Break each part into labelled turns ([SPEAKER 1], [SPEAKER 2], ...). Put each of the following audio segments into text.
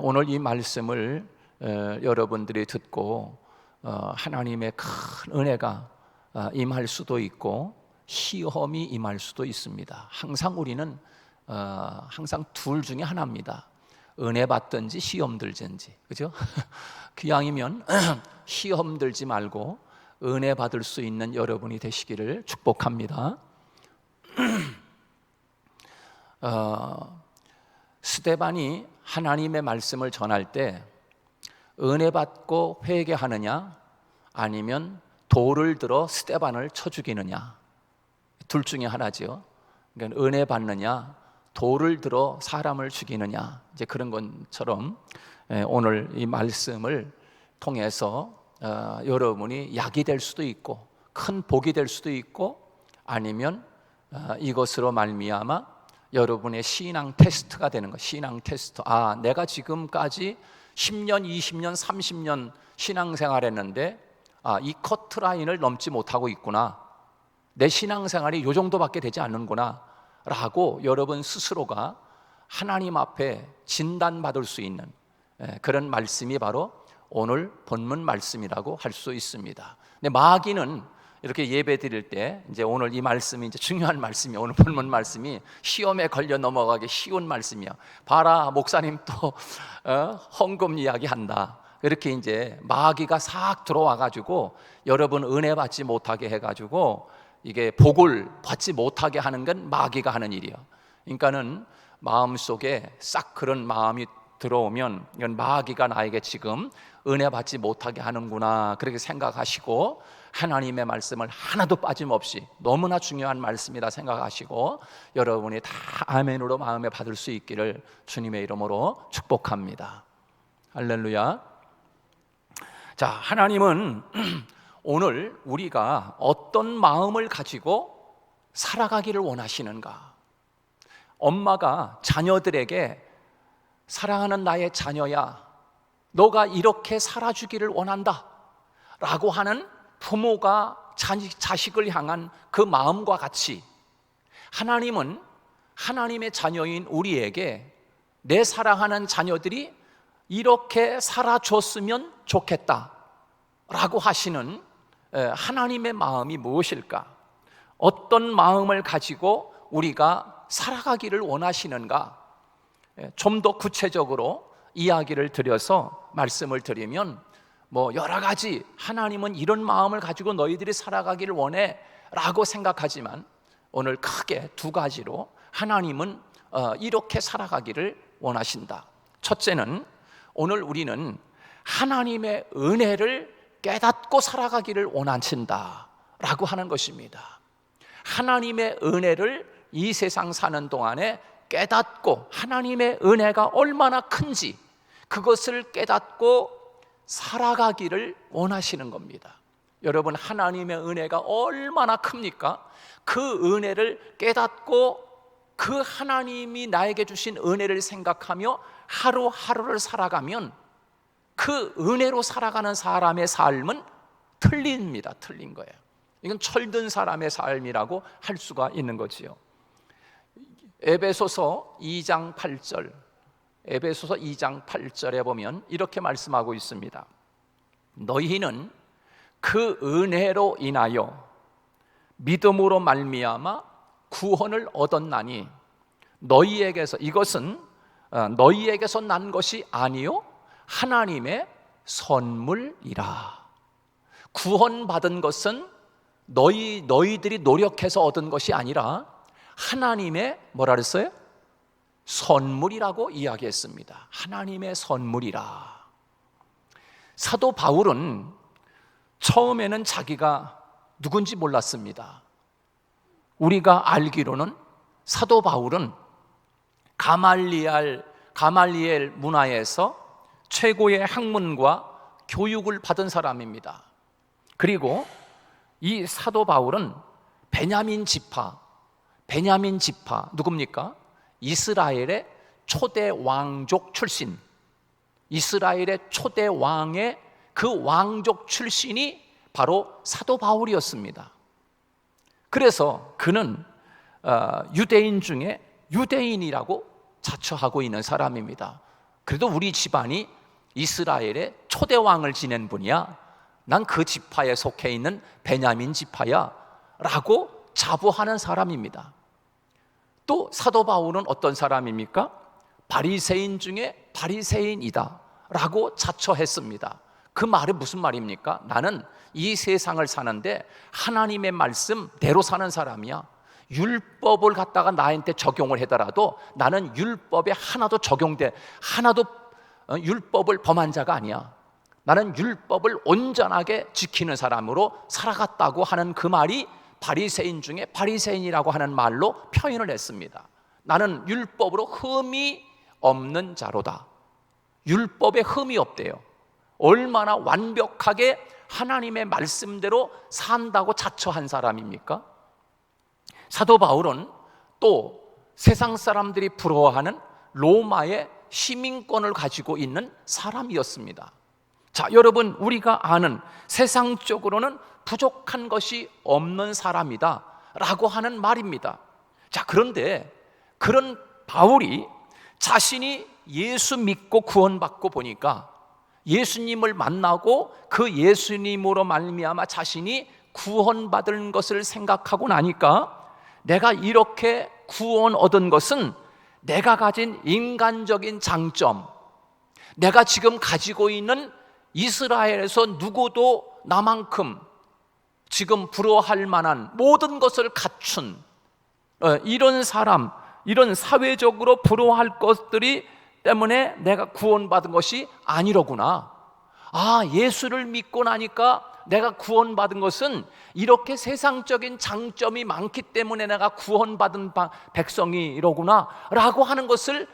[SPEAKER 1] 오늘 이 말씀을 여러분들이 듣고 하나님의 큰 은혜가 임할 수도 있고 시험이 임할 수도 있습니다. 항상 우리는 항상 둘 중에 하나입니다. 은혜 받든지 시험 들든지, 그죠? 기왕이면 시험 들지 말고 은혜 받을 수 있는 여러분이 되시기를 축복합니다. 스데반이 하나님의 말씀을 전할 때 은혜 받고 회개하느냐 아니면 돌을 들어 스데반을 쳐 죽이느냐, 둘 중에 하나죠. 그러니까 은혜 받느냐 돌을 들어 사람을 죽이느냐, 이제 그런 것처럼 오늘 이 말씀을 통해서 여러분이 약이 될 수도 있고 큰 복이 될 수도 있고, 아니면 이것으로 말미암아 여러분의 신앙 테스트가 되는 거. 신앙 테스트. 내가 지금까지 10년, 20년, 30년 신앙생활 했는데 이 커트라인을 넘지 못하고 있구나, 내 신앙생활이 이 정도밖에 되지 않는구나 라고 여러분 스스로가 하나님 앞에 진단받을 수 있는 그런 말씀이 바로 오늘 본문 말씀이라고 할 수 있습니다. 근데 마귀는 이렇게 예배 드릴 때, 이제 오늘 이 말씀이 이제 중요한 말씀이, 오늘 본문 말씀이 시험에 걸려 넘어가기 쉬운 말씀이야. 봐라, 목사님 또 헌금 이야기 한다. 이렇게 이제 마귀가 싹 들어와 가지고 여러분 은혜 받지 못하게 해 가지고 이게 복을 받지 못하게 하는 건 마귀가 하는 일이야. 그러니까는 마음속에 싹 그런 마음이 들어오면 이건 마귀가 나에게 지금 은혜 받지 못하게 하는구나, 그렇게 생각하시고 하나님의 말씀을 하나도 빠짐없이, 너무나 중요한 말씀이다 생각하시고 여러분이 다 아멘으로 마음에 받을 수 있기를 주님의 이름으로 축복합니다. 할렐루야. 자, 하나님은 오늘 우리가 어떤 마음을 가지고 살아가기를 원하시는가? 엄마가 자녀들에게 사랑하는 나의 자녀야, 너가 이렇게 살아주기를 원한다 라고 하는 부모가 자식을 향한 그 마음과 같이, 하나님은 하나님의 자녀인 우리에게 내 사랑하는 자녀들이 이렇게 살아줬으면 좋겠다 라고 하시는 하나님의 마음이 무엇일까? 어떤 마음을 가지고 우리가 살아가기를 원하시는가? 좀 더 구체적으로 이야기를 드려서 말씀을 드리면, 여러 가지 하나님은 이런 마음을 가지고 너희들이 살아가기를 원해 라고 생각하지만, 오늘 크게 두 가지로 하나님은 이렇게 살아가기를 원하신다. 첫째는 오늘 우리는 하나님의 은혜를 깨닫고 살아가기를 원하신다 라고 하는 것입니다. 하나님의 은혜를 이 세상 사는 동안에 깨닫고 하나님의 은혜가 얼마나 큰지 그것을 깨닫고 살아가기를 원하시는 겁니다. 여러분, 하나님의 은혜가 얼마나 큽니까? 그 은혜를 깨닫고 그 하나님이 나에게 주신 은혜를 생각하며 하루하루를 살아가면 그 은혜로 살아가는 사람의 삶은 틀립니다. 틀린 거예요. 이건 철든 사람의 삶이라고 할 수가 있는 거지요. 에베소서 2장 8절, 에베소서 2장 8절에 보면 이렇게 말씀하고 있습니다. 너희는 그 은혜로 인하여 믿음으로 말미암아 구원을 얻었나니 너희에게서, 이것은 너희에게서 난 것이 아니요 하나님의 선물이라. 구원받은 것은 너희들이 노력해서 얻은 것이 아니라 하나님의 뭐라 그랬어요? 선물이라고 이야기했습니다. 하나님의 선물이라. 사도 바울은 처음에는 자기가 누군지 몰랐습니다. 우리가 알기로는 사도 바울은 가말리엘 문화에서 최고의 학문과 교육을 받은 사람입니다. 그리고 이 사도 바울은 베냐민 지파 누굽니까? 이스라엘의 초대 왕족 출신, 이스라엘의 초대 왕의 그 왕족 출신이 바로 사도 바울이었습니다. 그래서 그는 유대인 중에 유대인이라고 자처하고 있는 사람입니다. 그래도 우리 집안이 이스라엘의 초대 왕을 지낸 분이야. 난 그 지파에 속해 있는 베냐민 지파야 라고 자부하는 사람입니다. 또 사도 바울은 어떤 사람입니까? 바리새인 중에 바리새인이다 라고 자처했습니다. 그 말이 무슨 말입니까? 나는 이 세상을 사는데 하나님의 말씀대로 사는 사람이야. 율법을 갖다가 나한테 적용을 하더라도 나는 율법에 하나도 율법을 범한 자가 아니야. 나는 율법을 온전하게 지키는 사람으로 살아갔다고 하는 그 말이 바리새인 중에 바리새인이라고 하는 말로 표현을 했습니다. 나는 율법으로 흠이 없는 자로다. 율법에 흠이 없대요. 얼마나 완벽하게 하나님의 말씀대로 산다고 자처한 사람입니까? 사도 바울은 또 세상 사람들이 부러워하는 로마의 시민권을 가지고 있는 사람이었습니다. 자, 여러분, 우리가 아는 세상적으로는 부족한 것이 없는 사람이다 라고 하는 말입니다. 자, 그런데 그런 바울이 자신이 예수 믿고 구원받고 보니까 예수님을 만나고 그 예수님으로 말미암아 자신이 구원받은 것을 생각하고 나니까 내가 이렇게 구원 얻은 것은 내가 가진 인간적인 장점, 내가 지금 가지고 있는 이스라엘에서 누구도 나만큼 지금 부러워할 만한 모든 것을 갖춘 이런 사람, 이런 사회적으로 부러워할 것들이 때문에 내가 구원받은 것이 아니로구나. 아, 예수를 믿고 나니까 내가 구원받은 것은 이렇게 세상적인 장점이 많기 때문에 내가 구원받은 백성이로구나 라고 하는 것을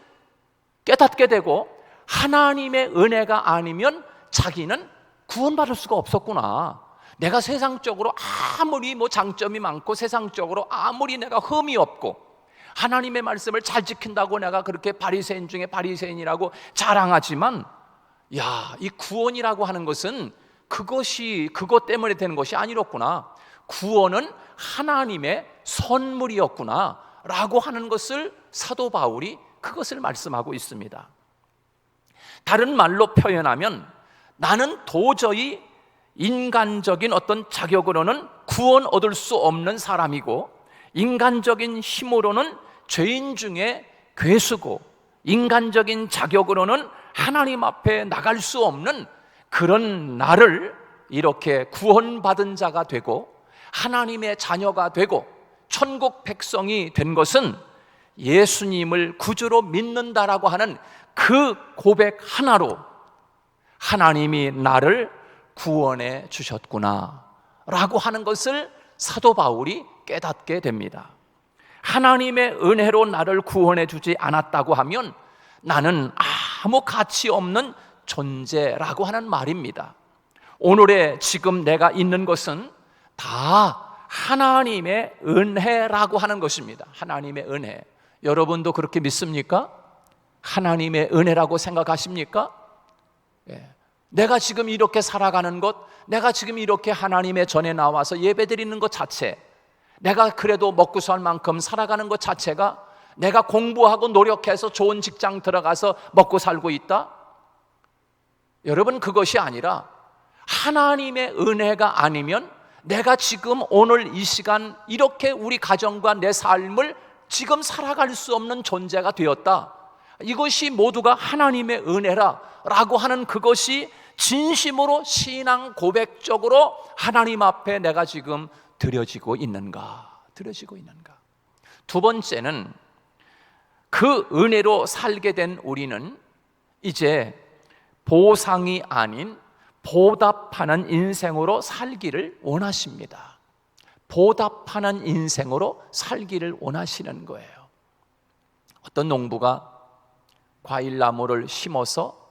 [SPEAKER 1] 깨닫게 되고, 하나님의 은혜가 아니면 자기는 구원받을 수가 없었구나. 내가 세상적으로 아무리 장점이 많고 세상적으로 아무리 내가 흠이 없고 하나님의 말씀을 잘 지킨다고 내가 그렇게 바리새인 중에 바리새인이라고 자랑하지만, 이 구원이라고 하는 것은 그것 때문에 되는 것이 아니었구나. 구원은 하나님의 선물이었구나 라고 하는 것을 사도 바울이 그것을 말씀하고 있습니다. 다른 말로 표현하면 나는 도저히 인간적인 어떤 자격으로는 구원 얻을 수 없는 사람이고, 인간적인 힘으로는 죄인 중에 괴수고, 인간적인 자격으로는 하나님 앞에 나갈 수 없는 그런 나를 이렇게 구원받은 자가 되고 하나님의 자녀가 되고 천국 백성이 된 것은 예수님을 구주로 믿는다라고 하는 그 고백 하나로 하나님이 나를 구원해 주셨구나 라고 하는 것을 사도 바울이 깨닫게 됩니다. 하나님의 은혜로 나를 구원해 주지 않았다고 하면 나는 아무 가치 없는 존재라고 하는 말입니다. 오늘의 지금 내가 있는 것은 다 하나님의 은혜라고 하는 것입니다. 하나님의 은혜. 여러분도 그렇게 믿습니까? 하나님의 은혜라고 생각하십니까? 내가 지금 이렇게 살아가는 것, 내가 지금 이렇게 하나님의 전에 나와서 예배드리는 것 자체, 내가 그래도 먹고 살 만큼 살아가는 것 자체가, 내가 공부하고 노력해서 좋은 직장 들어가서 먹고 살고 있다? 여러분, 그것이 아니라 하나님의 은혜가 아니면 내가 지금 오늘 이 시간 이렇게 우리 가정과 내 삶을 지금 살아갈 수 없는 존재가 되었다. 이것이 모두가 하나님의 은혜라 라고 하는 그것이 진심으로 신앙 고백적으로 하나님 앞에 내가 지금 드려지고 있는가? 두 번째는 그 은혜로 살게 된 우리는 이제 보상이 아닌 보답하는 인생으로 살기를 원하십니다. 보답하는 인생으로 살기를 원하시는 거예요. 어떤 농부가 과일나무를 심어서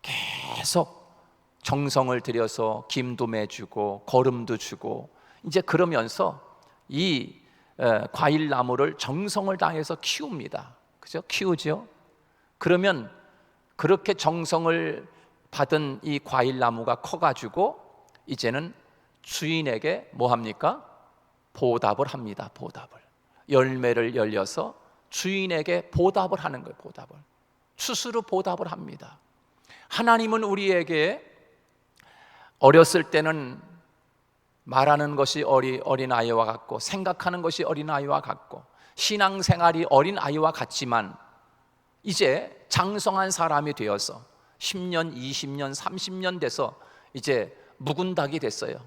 [SPEAKER 1] 계속 정성을 들여서 김도 매주고 거름도 주고 이제 그러면서 이 과일나무를 정성을 다해서 키웁니다. 그죠? 키우죠? 그러면 그렇게 정성을 받은 이 과일나무가 커가지고 이제는 주인에게 뭐 합니까? 보답을 합니다. 열매를 열려서 주인에게 보답을 하는 거예요. 보답을. 스스로 보답을 합니다. 하나님은 우리에게 어렸을 때는 말하는 것이 어린아이와 같고 생각하는 것이 어린아이와 같고 신앙생활이 어린아이와 같지만 이제 장성한 사람이 되어서 10년, 20년, 30년 돼서 이제 묵은 닭이 됐어요.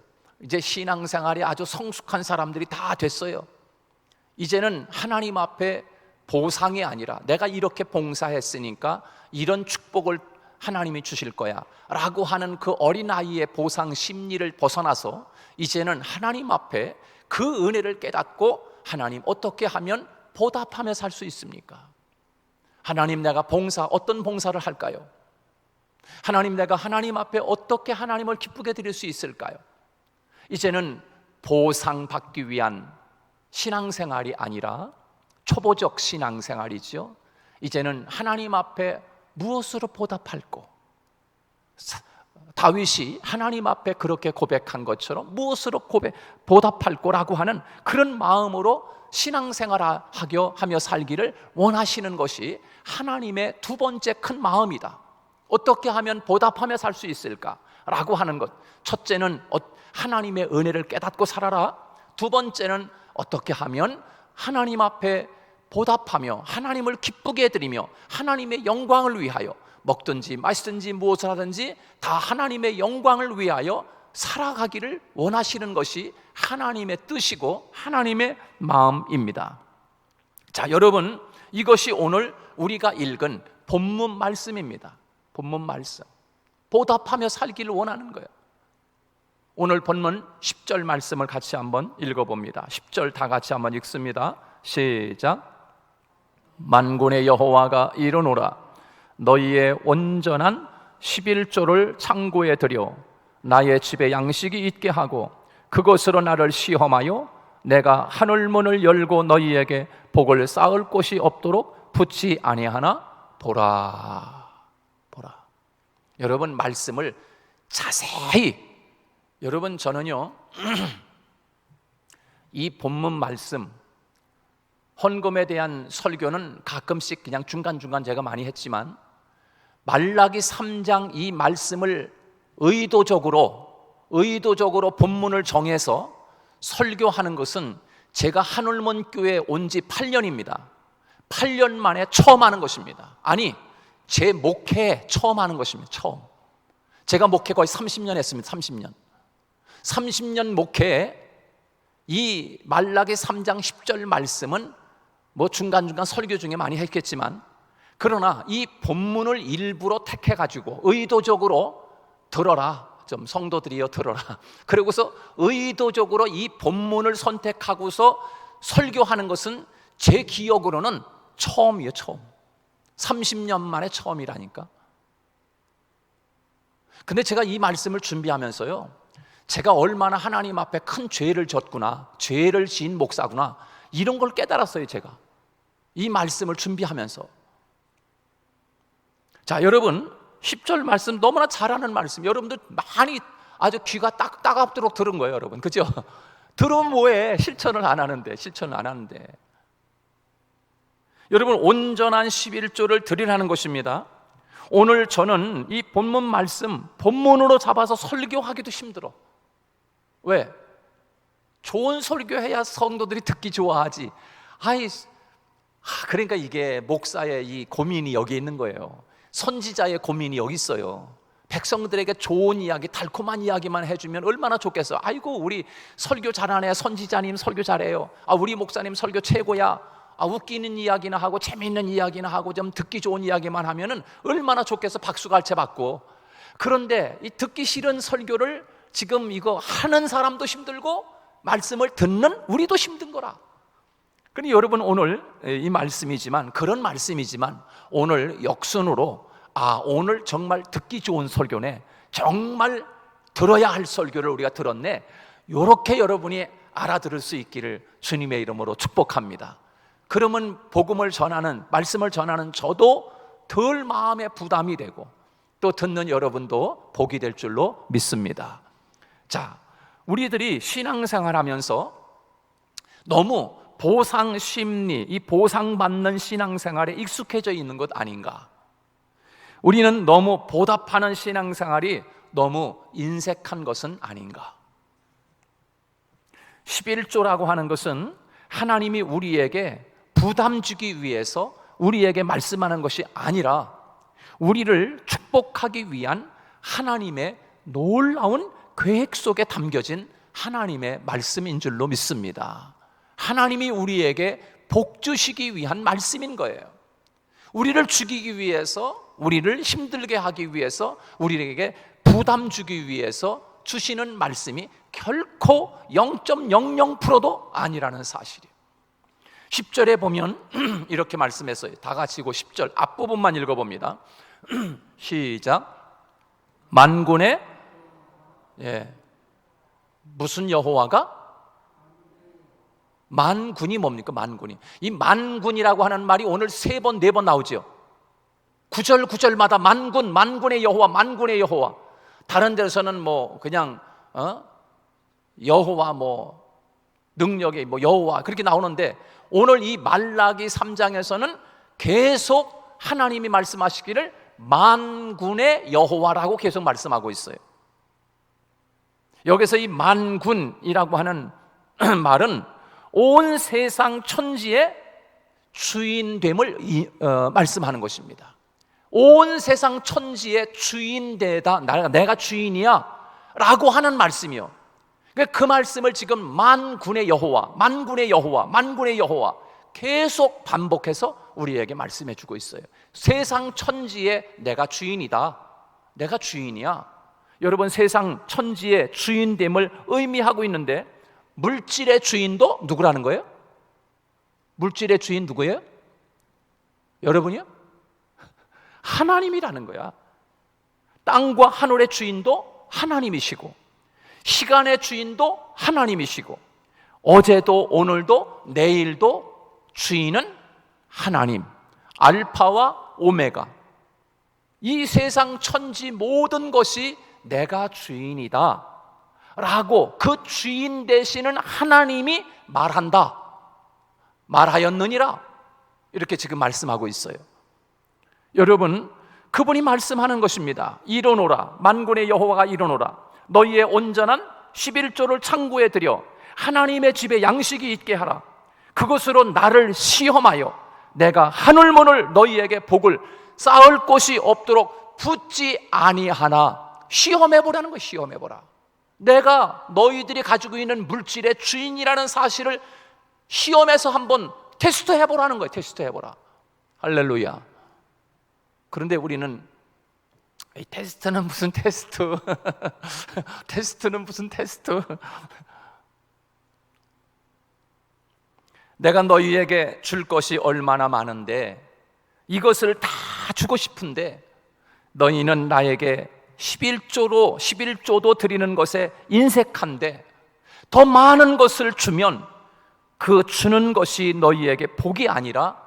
[SPEAKER 1] 이제 신앙생활이 아주 성숙한 사람들이 다 됐어요. 이제는 하나님 앞에 보상이 아니라 내가 이렇게 봉사했으니까 이런 축복을 하나님이 주실 거야 라고 하는 그 어린아이의 보상 심리를 벗어나서 이제는 하나님 앞에 그 은혜를 깨닫고 하나님 어떻게 하면 보답하며 살 수 있습니까? 하나님 내가 어떤 봉사를 할까요? 하나님 내가 하나님 앞에 어떻게 하나님을 기쁘게 드릴 수 있을까요? 이제는 보상받기 위한 신앙생활이 아니라 초보적 신앙생활이죠. 이제는 하나님 앞에 무엇으로 보답할꼬? 다윗이 하나님 앞에 그렇게 고백한 것처럼 무엇으로 보답할꼬라고 하는 그런 마음으로 신앙생활하며 살기를 원하시는 것이 하나님의 두 번째 큰 마음이다. 어떻게 하면 보답하며 살 수 있을까라고 하는 것. 첫째는 하나님의 은혜를 깨닫고 살아라. 두 번째는 어떻게 하면 하나님 앞에 보답하며 하나님을 기쁘게 해드리며 하나님의 영광을 위하여 먹든지 마시든지 무엇을 하든지 다 하나님의 영광을 위하여 살아가기를 원하시는 것이 하나님의 뜻이고 하나님의 마음입니다. 자, 여러분, 이것이 오늘 우리가 읽은 본문 말씀입니다. 본문 말씀. 보답하며 살기를 원하는 거예요. 오늘 본문 10절 말씀을 같이 한번 읽어봅니다. 10절 다 같이 한번 읽습니다. 시작. 만군의 여호와가 이르노라. 너희의 온전한 11조를 창고에 들여 나의 집에 양식이 있게 하고 그것으로 나를 시험하여 내가 하늘문을 열고 너희에게 복을 쌓을 곳이 없도록 붙지 아니하나 보라. 보라. 여러분, 말씀을 자세히, 여러분, 저는요 이 본문 말씀, 헌금에 대한 설교는 가끔씩 그냥 중간중간 제가 많이 했지만 말라기 3장 이 말씀을 의도적으로 본문을 정해서 설교하는 것은 제가 하늘문 교회에 온 지 8년입니다. 8년 만에 처음 하는 것입니다. 아니, 제 목회에 처음 하는 것입니다. 처음. 제가 목회 거의 30년 했습니다. 30년 목회에 이 말라기 3장 10절 말씀은 뭐 중간중간 설교 중에 많이 했겠지만, 그러나 이 본문을 일부러 택해가지고 의도적으로 들어라, 좀 성도들이여 들어라, 그리고서 의도적으로 이 본문을 선택하고서 설교하는 것은 제 기억으로는 처음이에요. 처음. 30년 만에 처음이라니까. 근데 제가 이 말씀을 준비하면서요, 제가 얼마나 하나님 앞에 큰 죄를 졌구나, 죄를 지은 목사구나, 이런 걸 깨달았어요. 제가 이 말씀을 준비하면서. 자, 여러분, 10절 말씀 너무나 잘하는 말씀, 여러분들 많이 아주 귀가 따갑도록 들은 거예요. 여러분, 그죠? 들으면 뭐해? 실천을 안 하는데. 여러분, 온전한 11조를 드리라는 것입니다. 오늘 저는 이 본문 말씀 본문으로 잡아서 설교하기도 힘들어. 왜? 좋은 설교해야 성도들이 듣기 좋아하지. 그러니까 이게 목사의 이 고민이 여기 있는 거예요. 선지자의 고민이 여기 있어요. 백성들에게 좋은 이야기, 달콤한 이야기만 해주면 얼마나 좋겠어. 아이고, 우리 설교 잘하네, 선지자님 설교 잘해요. 우리 목사님 설교 최고야. 웃기는 이야기나 하고 재미있는 이야기나 하고 좀 듣기 좋은 이야기만 하면은 얼마나 좋겠어. 박수갈채 받고. 그런데 이 듣기 싫은 설교를 지금 이거 하는 사람도 힘들고 말씀을 듣는 우리도 힘든 거라. 그러니 여러분, 오늘 이 말씀이지만, 그런 말씀이지만 오늘 역순으로 오늘 정말 듣기 좋은 설교네, 정말 들어야 할 설교를 우리가 들었네, 이렇게 여러분이 알아들을 수 있기를 주님의 이름으로 축복합니다. 그러면 복음을 전하는, 말씀을 전하는 저도 덜 마음에 부담이 되고 또 듣는 여러분도 복이 될 줄로 믿습니다. 자, 우리들이 신앙생활하면서 너무 보상 심리, 이 보상받는 신앙생활에 익숙해져 있는 것 아닌가? 우리는 너무 보답하는 신앙생활이 너무 인색한 것은 아닌가? 11조라고 하는 것은 하나님이 우리에게 부담 주기 위해서 우리에게 말씀하는 것이 아니라 우리를 축복하기 위한 하나님의 놀라운 계획 속에 담겨진 하나님의 말씀인 줄로 믿습니다. 하나님이 우리에게 복 주시기 위한 말씀인 거예요. 우리를 죽이기 위해서, 우리를 힘들게 하기 위해서, 우리에게 부담 주기 위해서 주시는 말씀이 결코 0.00%도 아니라는 사실이에요. 10절에 보면 이렇게 말씀했어요. 다 같이 이거 10절 앞부분만 읽어봅니다. 시작. 만군의 무슨 여호와가? 만군이 뭡니까? 만군이. 이 만군이라고 하는 말이 오늘 3번, 4번 나오죠. 9절, 9절마다 만군, 만군의 여호와, 만군의 여호와. 다른 데서는 뭐 그냥 여호와 뭐 능력의 뭐 여호와 그렇게 나오는데 오늘 이 말라기 3장에서는 계속 하나님이 말씀하시기를 만군의 여호와라고 계속 말씀하고 있어요. 여기서 이 만군이라고 하는 말은 온 세상 천지의 주인됨을 말씀하는 것입니다. 온 세상 천지의 주인되다, 내가 주인이야 라고 하는 말씀이요. 그 말씀을 지금 만군의 여호와, 만군의 여호와, 만군의 여호와 계속 반복해서 우리에게 말씀해 주고 있어요. 세상 천지의 내가 주인이다, 내가 주인이야. 여러분, 세상 천지의 주인됨을 의미하고 있는데 물질의 주인도 누구라는 거예요? 물질의 주인 누구예요? 여러분이요? 하나님이라는 거야. 땅과 하늘의 주인도 하나님이시고 시간의 주인도 하나님이시고 어제도 오늘도 내일도 주인은 하나님, 알파와 오메가. 이 세상 천지 모든 것이 내가 주인이다 라고 그 주인 되시는 하나님이 말한다, 말하였느니라, 이렇게 지금 말씀하고 있어요. 여러분, 그분이 말씀하는 것입니다. 이르노라, 만군의 여호와가 이르노라, 너희의 온전한 11조를 창고에 들여 하나님의 집에 양식이 있게 하라. 그것으로 나를 시험하여 내가 하늘문을 너희에게 복을 쌓을 곳이 없도록 붙지 아니하나. 시험해보라는 거예요. 시험해보라. 내가 너희들이 가지고 있는 물질의 주인이라는 사실을 시험해서 한번 테스트해보라는 거예요. 테스트해보라. 할렐루야. 그런데 우리는 이 테스트는 무슨 테스트? 테스트는 무슨 테스트? 내가 너희에게 줄 것이 얼마나 많은데 이것을 다 주고 싶은데 너희는 나에게 11조도 드리는 것에 인색한데 더 많은 것을 주면 그 주는 것이 너희에게 복이 아니라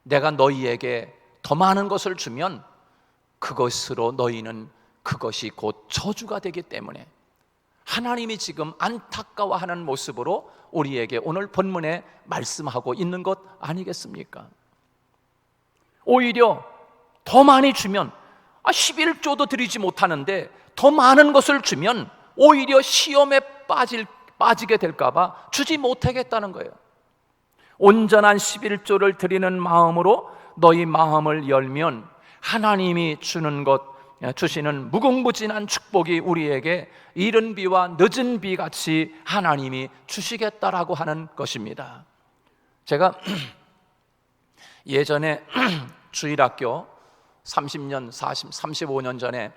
[SPEAKER 1] 내가 너희에게 더 많은 것을 주면 그것으로 너희는 그것이 곧 저주가 되기 때문에 하나님이 지금 안타까워하는 모습으로 우리에게 오늘 본문에 말씀하고 있는 것 아니겠습니까? 오히려 더 많이 주면 11조도 드리지 못하는데 더 많은 것을 주면 오히려 시험에 빠지게 될까 봐 주지 못하겠다는 거예요. 온전한 11조를 드리는 마음으로 너희 마음을 열면 하나님이 주시는 무궁무진한 축복이 우리에게 이른 비와 늦은 비 같이 하나님이 주시겠다라고 하는 것입니다. 제가 예전에 주일학교 30년, 35년 전에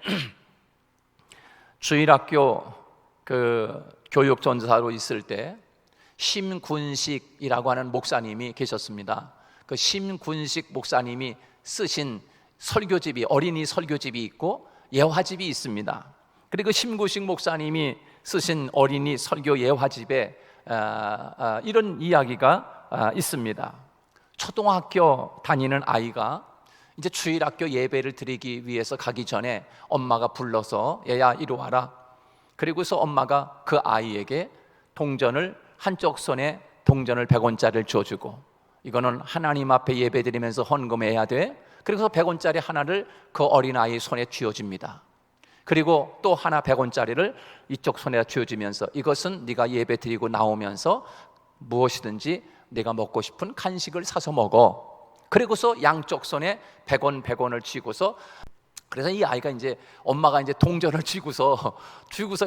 [SPEAKER 1] 주일학교 교육 전사로 있을 때 심군식이라고 하는 목사님이 계셨습니다. 그 심군식 목사님이 쓰신 설교집이, 어린이 설교집이 있고 예화집이 있습니다. 그리고 심군식 목사님이 쓰신 어린이 설교 예화집에 이런 이야기가 있습니다. 초등학교 다니는 아이가 이제 주일학교 예배를 드리기 위해서 가기 전에 엄마가 불러서 얘야 이리 와라. 그리고서 엄마가 그 아이에게 동전을 한쪽 손에 동전을 100원짜리를 줘주고, 이거는 하나님 앞에 예배드리면서 헌금해야 돼. 그래서 100원짜리 하나를 그 어린아이 손에 쥐어줍니다. 그리고 또 하나 100원짜리를 이쪽 손에 쥐어주면서, 이것은 네가 예배드리고 나오면서 무엇이든지 내가 먹고 싶은 간식을 사서 먹어. 그리고서 양쪽 손에 100원 100원을 쥐고서, 그래서 이 아이가 이제 엄마가 이제 동전을 쥐고서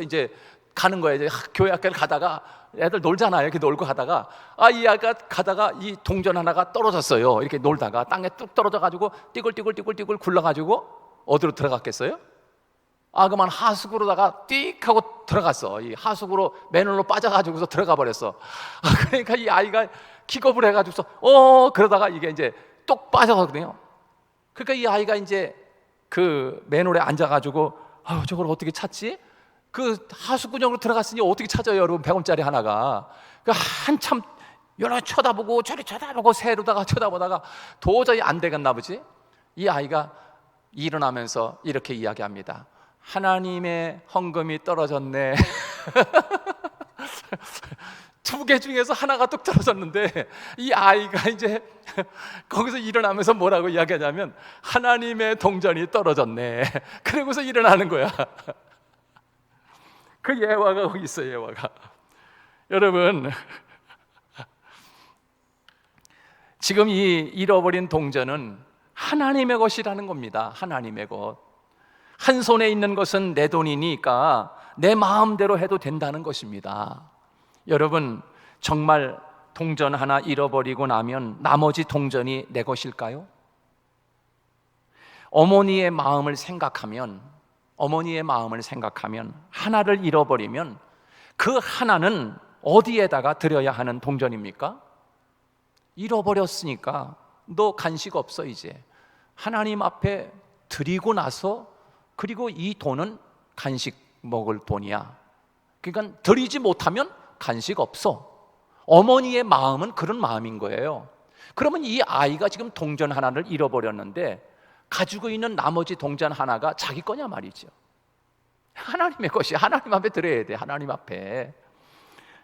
[SPEAKER 1] 이제 가는 거예요. 이제 교회 학교를 가다가 애들 놀잖아요. 이렇게 놀고 가다가 이 아이가 가다가 이 동전 하나가 떨어졌어요. 이렇게 놀다가 땅에 뚝 떨어져 가지고 띠굴 굴러 가지고 어디로 들어갔겠어요? 그만 하수구로다가 띡 하고 들어갔어. 이 하수구로 맨홀로 빠져가지고서 들어가 버렸어. 그러니까 이 아이가 기겁을 해가지고서 그러다가 이게 이제 똑 빠져가거든요. 그러니까 이 아이가 이제 그 맨홀에 앉아가지고 저걸 어떻게 찾지? 그 하수구정으로 들어갔으니 어떻게 찾아요, 여러분? 100원짜리 하나가. 그 한참 여러 쳐다보고 저리 쳐다보고 새로다가 쳐다보다가 도저히 안 되겠나 보지. 이 아이가 일어나면서 이렇게 이야기합니다. 하나님의 헌금이 떨어졌네. 2개 중에서 하나가 뚝 떨어졌는데, 이 아이가 이제 거기서 일어나면서 뭐라고 이야기하냐면, 하나님의 동전이 떨어졌네. 그러고서 일어나는 거야. 그 예화가 거기 있어요. 예화가. 여러분, 지금 이 잃어버린 동전은 하나님의 것이라는 겁니다. 하나님의 것. 한 손에 있는 것은 내 돈이니까 내 마음대로 해도 된다는 것입니다. 여러분, 정말 동전 하나 잃어버리고 나면 나머지 동전이 내 것일까요? 어머니의 마음을 생각하면 하나를 잃어버리면 그 하나는 어디에다가 드려야 하는 동전입니까? 잃어버렸으니까 너 간식 없어. 이제 하나님 앞에 드리고 나서, 그리고 이 돈은 간식 먹을 돈이야. 그러니까 드리지 못하면 간식 없어. 어머니의 마음은 그런 마음인 거예요. 그러면 이 아이가 지금 동전 하나를 잃어버렸는데 가지고 있는 나머지 동전 하나가 자기 거냐 말이죠. 하나님의 것이 하나님 앞에 드려야 돼. 하나님 앞에.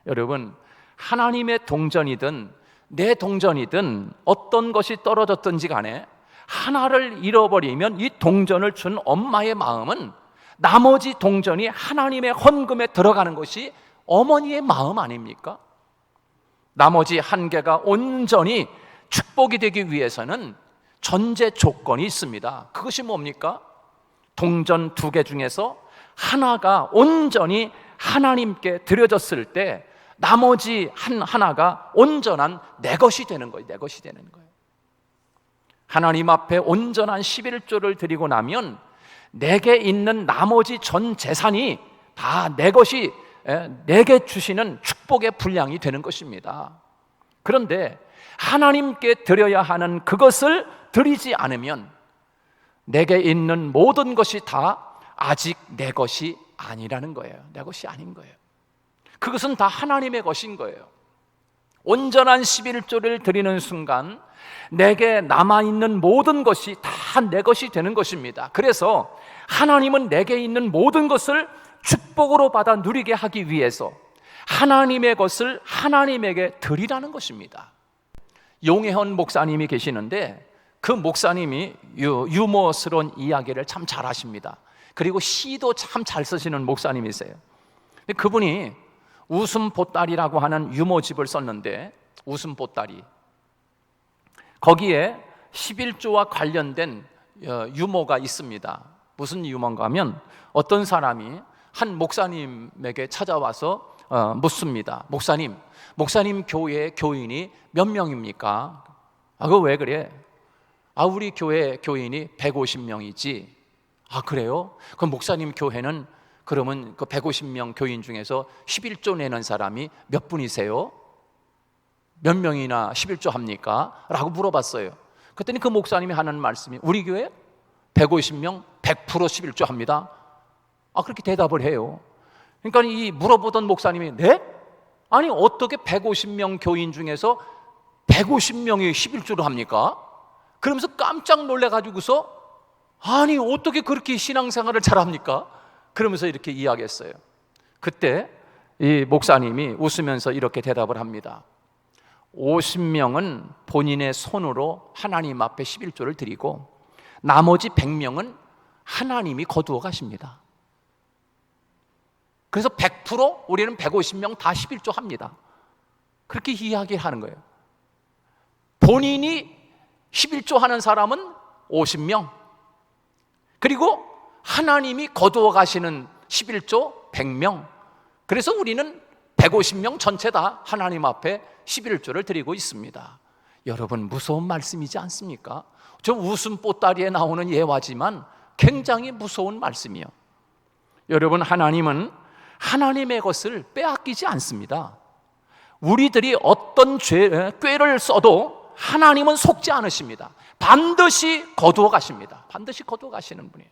[SPEAKER 1] 여러분, 하나님의 동전이든 내 동전이든 어떤 것이 떨어졌든지 간에 하나를 잃어버리면 이 동전을 준 엄마의 마음은 나머지 동전이 하나님의 헌금에 들어가는 것이 어머니의 마음 아닙니까? 나머지 한 개가 온전히 축복이 되기 위해서는 전제 조건이 있습니다. 그것이 뭡니까? 동전 2개 중에서 하나가 온전히 하나님께 드려졌을 때 나머지 하나가 온전한 내 것이 되는 거예요. 내 것이 되는 거예요. 하나님 앞에 온전한 11조를 드리고 나면 내게 있는 나머지 전 재산이 다 내 것이, 내게 주시는 축복의 분량이 되는 것입니다. 그런데 하나님께 드려야 하는 그것을 드리지 않으면 내게 있는 모든 것이 다 아직 내 것이 아니라는 거예요. 내 것이 아닌 거예요. 그것은 다 하나님의 것인 거예요. 온전한 11조를 드리는 순간 내게 남아있는 모든 것이 다 내 것이 되는 것입니다. 그래서 하나님은 내게 있는 모든 것을 축복으로 받아 누리게 하기 위해서 하나님의 것을 하나님에게 드리라는 것입니다. 용혜헌 목사님이 계시는데 그 목사님이 유머스러운 이야기를 참 잘하십니다. 그리고 시도 참 잘 쓰시는 목사님이세요. 그분이 웃음보따리라고 하는 유머집을 썼는데, 웃음보따리, 거기에 11조와 관련된 유머가 있습니다. 무슨 유머인가 하면 어떤 사람이 한 목사님에게 찾아와서 묻습니다. 목사님 교회 교인이 몇 명입니까? 그거 왜 그래? 우리 교회 교인이 150명이지. 그래요? 그럼 목사님 교회는 그러면 그 150명 교인 중에서 11조 내는 사람이 몇 분이세요? 몇 명이나 11조 합니까? 라고 물어봤어요. 그랬더니 그 목사님이 하는 말씀이, 우리 교회 150명 100% 11조 합니다. 그렇게 대답을 해요. 그러니까 이 물어보던 목사님이, 네? 아니 어떻게 150명 교인 중에서 150명이 11조를 합니까? 그러면서 깜짝 놀래가지고서, 아니 어떻게 그렇게 신앙생활을 잘합니까? 그러면서 이렇게 이야기했어요. 그때 이 목사님이 웃으면서 이렇게 대답을 합니다. 50명은 본인의 손으로 하나님 앞에 11조를 드리고 나머지 100명은 하나님이 거두어 가십니다. 그래서 100% 우리는 150명 다 11조 합니다. 그렇게 이야기하는 거예요. 본인이 11조 하는 사람은 50명, 그리고 하나님이 거두어 가시는 11조 100명. 그래서 우리는 150명 전체 다 하나님 앞에 11조를 드리고 있습니다. 여러분, 무서운 말씀이지 않습니까? 좀 웃음 보따리에 나오는 예화지만 굉장히 무서운 말씀이요. 여러분, 하나님은 하나님의 것을 빼앗기지 않습니다. 우리들이 어떤 꾀를 써도 하나님은 속지 않으십니다. 반드시 거두어 가십니다. 반드시 거두어 가시는 분이에요.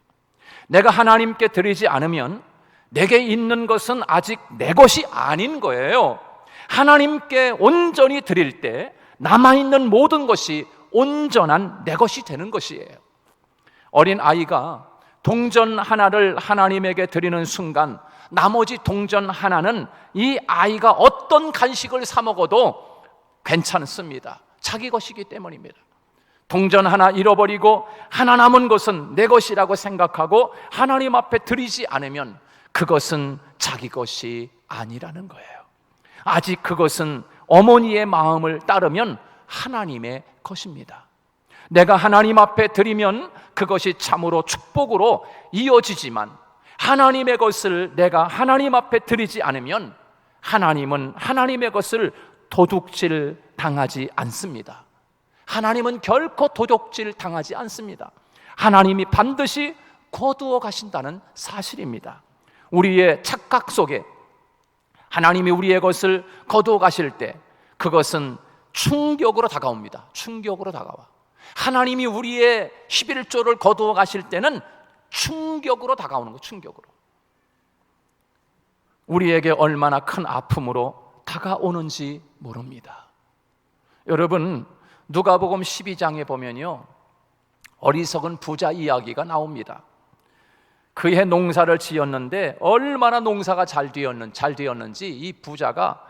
[SPEAKER 1] 내가 하나님께 드리지 않으면 내게 있는 것은 아직 내 것이 아닌 거예요. 하나님께 온전히 드릴 때 남아있는 모든 것이 온전한 내 것이 되는 것이에요. 어린 아이가 동전 하나를 하나님에게 드리는 순간 나머지 동전 하나는 이 아이가 어떤 간식을 사 먹어도 괜찮습니다. 자기 것이기 때문입니다. 동전 하나 잃어버리고 하나 남은 것은 내 것이라고 생각하고 하나님 앞에 드리지 않으면 그것은 자기 것이 아니라는 거예요. 아직 그것은 어머니의 마음을 따르면 하나님의 것입니다. 내가 하나님 앞에 드리면 그것이 참으로 축복으로 이어지지만 하나님의 것을 내가 하나님 앞에 드리지 않으면 하나님은 하나님의 것을 도둑질 당하지 않습니다. 하나님은 결코 도둑질 당하지 않습니다. 하나님이 반드시 거두어 가신다는 사실입니다. 우리의 착각 속에 하나님이 우리의 것을 거두어 가실 때 그것은 충격으로 다가옵니다. 충격으로 다가와. 하나님이 우리의 11조를 거두어 가실 때는 충격으로 다가오는 거예요. 충격으로. 우리에게 얼마나 큰 아픔으로 다가오는지 모릅니다. 여러분, 누가복음 12장에 보면요, 어리석은 부자 이야기가 나옵니다. 그해 농사를 지었는데 얼마나 농사가 잘 되었는지 이 부자가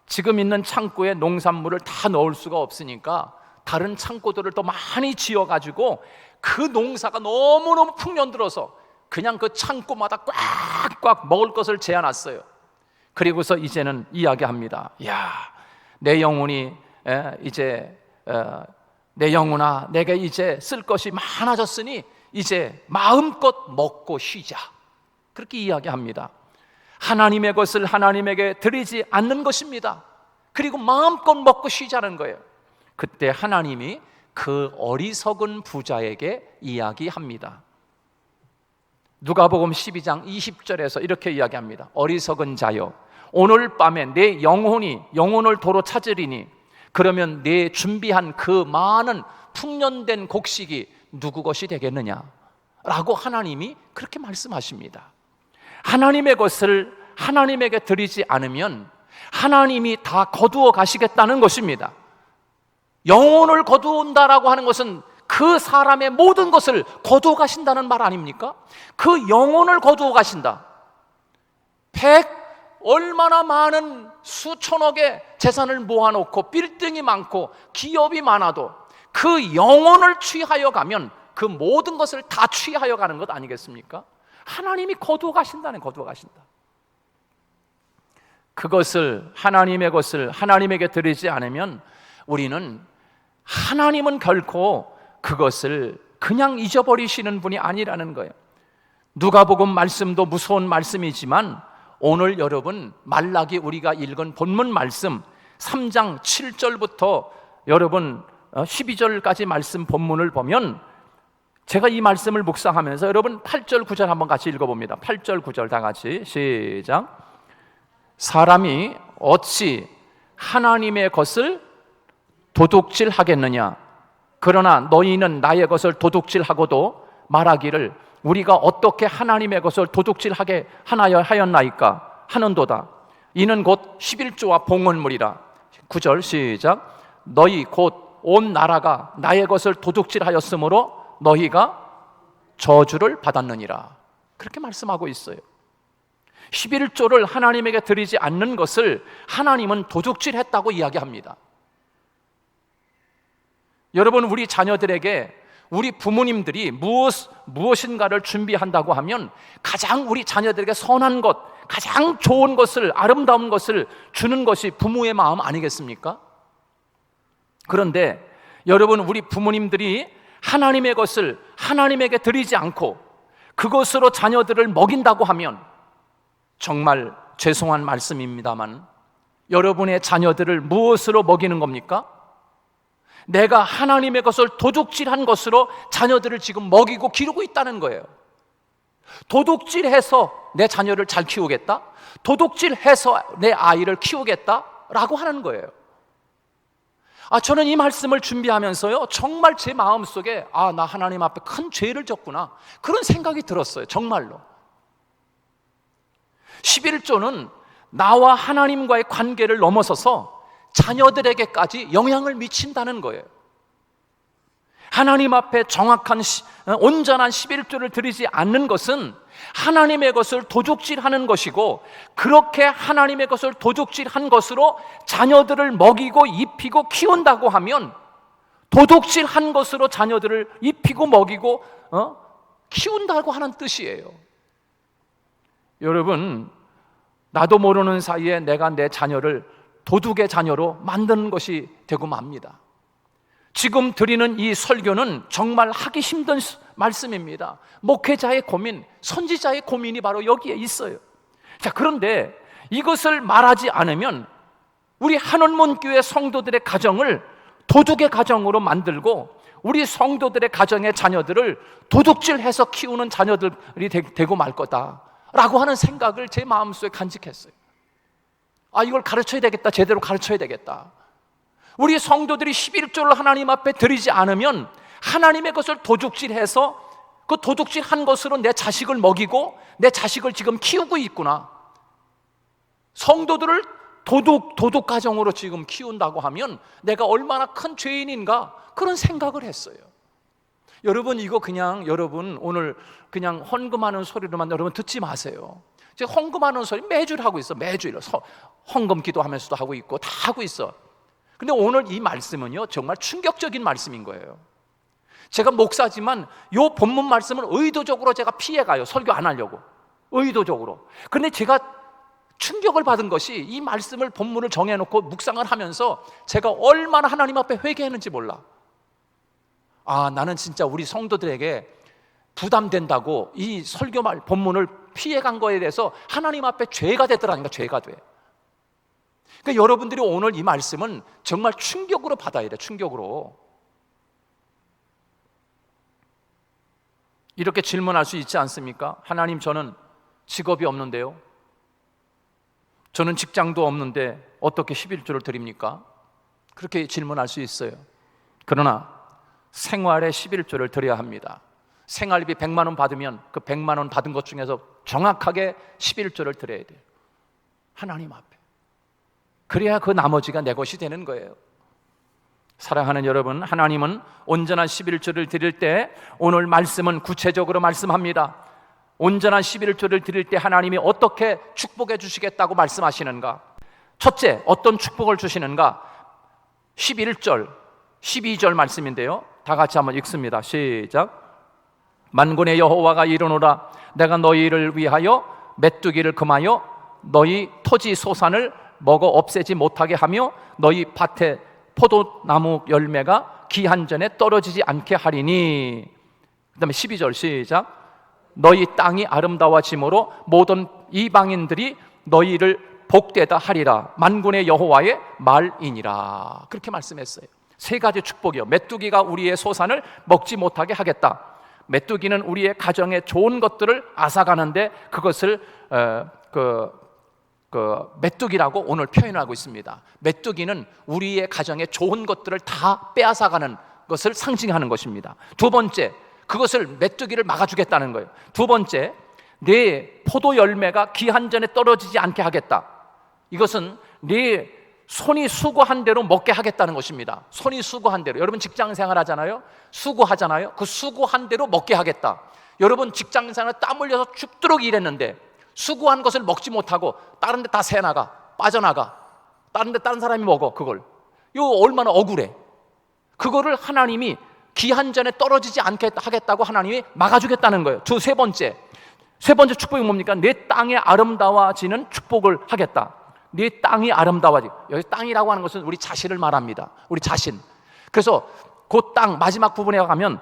[SPEAKER 1] 지금 있는 창고에 농산물을 다 넣을 수가 없으니까 다른 창고들을 또 많이 지어가지고 그 농사가 너무너무 풍년들어서 그냥 그 창고마다 꽉꽉 먹을 것을 재어놨어요. 그리고서 이제는 이야기합니다. 야, 내 영혼이 이제 내 영혼아, 내게 이제 쓸 것이 많아졌으니 이제 마음껏 먹고 쉬자. 그렇게 이야기합니다. 하나님의 것을 하나님에게 드리지 않는 것입니다. 그리고 마음껏 먹고 쉬자는 거예요. 그때 하나님이 그 어리석은 부자에게 이야기합니다. 누가복음 12장 20절에서 이렇게 이야기합니다. 어리석은 자여, 오늘 밤에 내 영혼을 도로 찾으리니 그러면 내 준비한 그 많은 풍년된 곡식이 누구 것이 되겠느냐? 라고 하나님이 그렇게 말씀하십니다. 하나님의 것을 하나님에게 드리지 않으면 하나님이 다 거두어 가시겠다는 것입니다. 영혼을 거두온다라고 하는 것은 그 사람의 모든 것을 거두어 가신다는 말 아닙니까? 그 영혼을 거두어 가신다. 얼마나 많은 수천억의 재산을 모아놓고 빌딩이 많고 기업이 많아도 그 영혼을 취하여 가면 그 모든 것을 다 취하여 가는 것 아니겠습니까? 하나님이 거두어 가신다. 그것을 하나님의 것을 하나님에게 드리지 않으면 우리는 하나님은 결코 그것을 그냥 잊어버리시는 분이 아니라는 거예요. 누가복음 말씀도 무서운 말씀이지만 오늘 여러분 말라기 우리가 읽은 본문 말씀 3장 7절부터 여러분 12절까지 말씀 본문을 보면 제가 이 말씀을 묵상하면서 여러분 8절 9절 한번 같이 읽어봅니다. 8절 9절 다 같이 시작. 사람이 어찌 하나님의 것을 도둑질하겠느냐? 그러나 너희는 나의 것을 도둑질하고도 말하기를 우리가 어떻게 하나님의 것을 도둑질하게 하였나이까 하는도다. 이는 곧 11조와 봉헌물이라. 9절 시작. 너희 곧 온 나라가 나의 것을 도둑질하였으므로 너희가 저주를 받았느니라. 그렇게 말씀하고 있어요. 11조를 하나님에게 드리지 않는 것을 하나님은 도둑질했다고 이야기합니다. 여러분, 우리 자녀들에게 우리 부모님들이 무엇인가를 준비한다고 하면 가장 우리 자녀들에게 선한 것, 가장 좋은 것을, 아름다운 것을 주는 것이 부모의 마음 아니겠습니까? 그런데 여러분, 우리 부모님들이 하나님의 것을 하나님에게 드리지 않고 그것으로 자녀들을 먹인다고 하면, 정말 죄송한 말씀입니다만 여러분의 자녀들을 무엇으로 먹이는 겁니까? 내가 하나님의 것을 도둑질한 것으로 자녀들을 지금 먹이고 기르고 있다는 거예요. 도둑질해서 내 자녀를 잘 키우겠다? 도둑질해서 내 아이를 키우겠다라고 하는 거예요. 저는 이 말씀을 준비하면서요, 정말 제 마음속에 나 하나님 앞에 큰 죄를 졌구나, 그런 생각이 들었어요. 정말로 11조는 나와 하나님과의 관계를 넘어서서 자녀들에게까지 영향을 미친다는 거예요. 하나님 앞에 정확한 온전한 11조를 드리지 않는 것은 하나님의 것을 도둑질하는 것이고, 그렇게 하나님의 것을 도둑질한 것으로 자녀들을 먹이고 입히고 키운다고 하면 도둑질한 것으로 자녀들을 입히고 먹이고 키운다고 하는 뜻이에요. 여러분, 나도 모르는 사이에 내가 내 자녀를 도둑의 자녀로 만드는 것이 되고 맙니다. 지금 드리는 이 설교는 정말 하기 힘든 말씀입니다. 목회자의 고민, 선지자의 고민이 바로 여기에 있어요. 그런데 이것을 말하지 않으면 우리 한원문교회 성도들의 가정을 도둑의 가정으로 만들고, 우리 성도들의 가정의 자녀들을 도둑질해서 키우는 자녀들이 되고 말 거다라고 하는 생각을 제 마음속에 간직했어요. 이걸 가르쳐야 되겠다, 제대로 가르쳐야 되겠다. 우리 성도들이 11조를 하나님 앞에 드리지 않으면 하나님의 것을 도둑질해서 그 도둑질한 것으로 내 자식을 먹이고 내 자식을 지금 키우고 있구나, 성도들을 도둑 가정으로 지금 키운다고 하면 내가 얼마나 큰 죄인인가, 그런 생각을 했어요. 여러분, 이거 그냥 여러분 오늘 그냥 헌금하는 소리로만 여러분 듣지 마세요. 제가 헌금하는 소리 매주를 하고 있어. 매주일 헌금 기도하면서도 하고 있고 다 하고 있어. 근데 오늘 이 말씀은요, 정말 충격적인 말씀인 거예요. 제가 목사지만 이 본문 말씀을 의도적으로 제가 피해가요. 설교 안 하려고, 의도적으로. 근데 제가 충격을 받은 것이, 이 말씀을 본문을 정해놓고 묵상을 하면서 제가 얼마나 하나님 앞에 회개했는지 몰라. 나는 진짜 우리 성도들에게 부담된다고 이 설교 본문을 피해간 거에 대해서 하나님 앞에 죄가 되더라니까. 죄가 돼. 그러니까 여러분들이 오늘 이 말씀은 정말 충격으로 받아야 돼. 충격으로. 이렇게 질문할 수 있지 않습니까? 하나님, 저는 직업이 없는데요, 저는 직장도 없는데 어떻게 11조를 드립니까? 그렇게 질문할 수 있어요. 그러나 생활에 11조를 드려야 합니다. 생활비 100만 원 받으면 그 100만 원 받은 것 중에서 정확하게 11조를 드려야 돼요. 하나님 앞에. 그래야 그 나머지가 내 것이 되는 거예요. 사랑하는 여러분, 하나님은 온전한 11조를 드릴 때, 오늘 말씀은 구체적으로 말씀합니다. 온전한 11조를 드릴 때 하나님이 어떻게 축복해 주시겠다고 말씀하시는가? 첫째, 어떤 축복을 주시는가? 11절, 12절 말씀인데요, 다 같이 한번 읽습니다. 시작. 만군의 여호와가 이르노라, 내가 너희를 위하여 메뚜기를 금하여 너희 토지 소산을 먹어 없애지 못하게 하며 너희 밭에 포도나무 열매가 기한 전에 떨어지지 않게 하리니. 그 다음에 12절 시작. 너희 땅이 아름다워짐으로 모든 이방인들이 너희를 복되다 하리라. 만군의 여호와의 말이니라. 그렇게 말씀했어요. 세 가지 축복이요. 메뚜기가 우리의 소산을 먹지 못하게 하겠다. 메뚜기는 우리의 가정에 좋은 것들을 앗아가는데 그것을 메뚜기라고 오늘 표현하고 있습니다. 메뚜기는 우리의 가정에 좋은 것들을 다 빼앗아가는 것을 상징하는 것입니다. 두 번째, 그것을 메뚜기를 막아주겠다는 거예요. 두 번째, 네 포도 열매가 기한 전에 떨어지지 않게 하겠다. 이것은 네 손이 수고한 대로 먹게 하겠다는 것입니다. 손이 수고한 대로. 여러분 직장 생활 하잖아요. 수고하잖아요. 그 수고한 대로 먹게 하겠다. 여러분 직장 생활 땀 흘려서 죽도록 일했는데 수고한 것을 먹지 못하고 다른 데 다 새나가, 빠져나가. 다른 데 다른 사람이 먹어. 그걸. 이거 얼마나 억울해. 그거를 하나님이 기한전에 떨어지지 않게 하겠다고 하나님이 막아주겠다는 거예요. 세 번째 축복이 뭡니까? 내 땅에 아름다워지는 축복을 하겠다. 내 땅이 아름다워지. 여기 땅이라고 하는 것은 우리 자신을 말합니다. 우리 자신. 그래서 그 땅 마지막 부분에 가면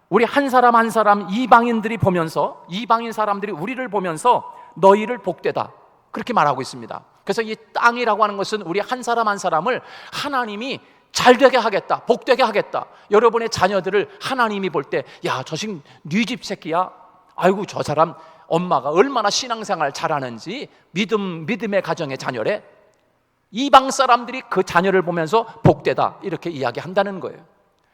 [SPEAKER 1] 우리 한 사람 한 사람 이방인들이 보면서, 이방인 사람들이 우리를 보면서 너희를 복되다, 그렇게 말하고 있습니다. 그래서 이 땅이라고 하는 것은 우리 한 사람 한 사람을 하나님이 잘되게 하겠다, 복되게 하겠다. 여러분의 자녀들을 하나님이 볼 때, 야, 저 집 네 집 새끼야, 아이고 저 사람 엄마가 얼마나 신앙생활 잘하는지, 믿음의 가정의 자녀래. 이방 사람들이 그 자녀를 보면서 복되다, 이렇게 이야기한다는 거예요.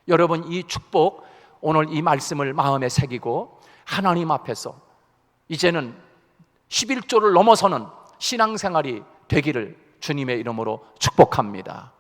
[SPEAKER 1] 여러분, 이 축복, 오늘 이 말씀을 마음에 새기고 하나님 앞에서 이제는 11조를 넘어서는 신앙생활이 되기를 주님의 이름으로 축복합니다.